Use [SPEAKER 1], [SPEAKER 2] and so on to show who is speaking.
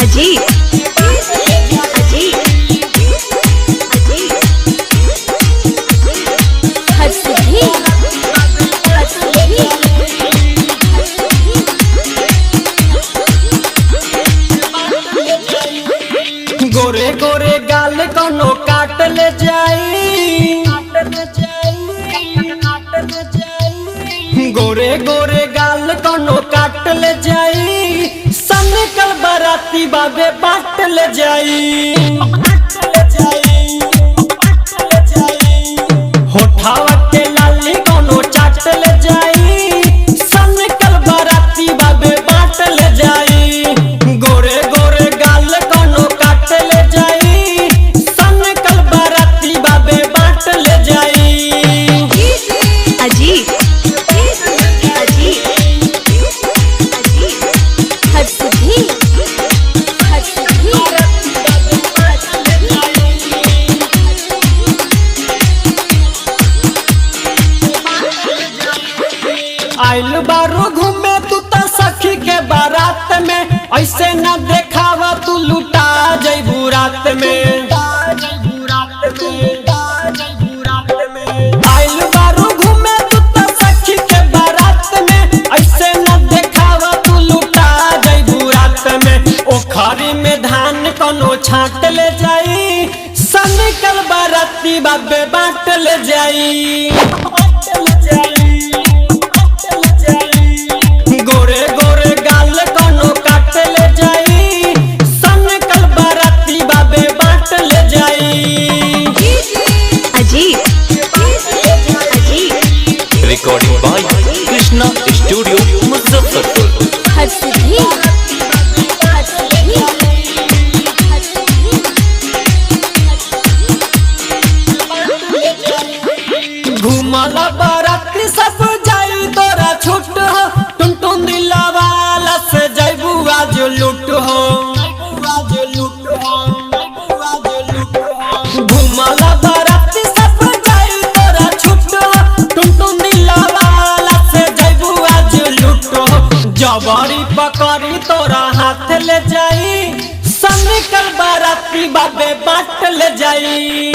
[SPEAKER 1] अजीब
[SPEAKER 2] गोरे गोरे गाल कोनो काट ले जाई, गोरे गोरे गाल कोनो काट ले जाई, सन कल बराती बाबे बाट ले जाई। होठावा के लाली कोनो चाट ले जाई, सन कल बराती बाबे बाट ले जाई। गोरे गोरे गाल कोनो काट ले जाई, सन कल बराती बाबे बाट ले जाई।
[SPEAKER 1] अजीब
[SPEAKER 2] आइल बारू घूमे तू त सखी के बारात में, ऐसे न देखावा तू लुटा जइबू रात में। आइल बारू घूमे तू त सखी के बारात में, ऐसे न देखावा तू लुटा जइबू रात में। ओखरी में धान कोनो छाट ले जाई, सन कल बाराती बाबे बाट ले जाई। गोरे गोरे गाल कोनो काट ले जाई, सन कल बराती बाबे बाट ले जाई।
[SPEAKER 1] अजीब
[SPEAKER 3] recording by Krishna studio Muzaffarpur.
[SPEAKER 2] घुमला बराती सब जाई तोरा छूट हो, टुनटुन दिलवाला से जइबू आज लूट हो। घुमला बराती सब जाई तोरा छूट हो, टुनटुन दिलवाला से जइबू आज लूट हो। जबरी पकड़ी तोरा हाथ ले जाई, सन कल बराती बाबे बाट ले जाई।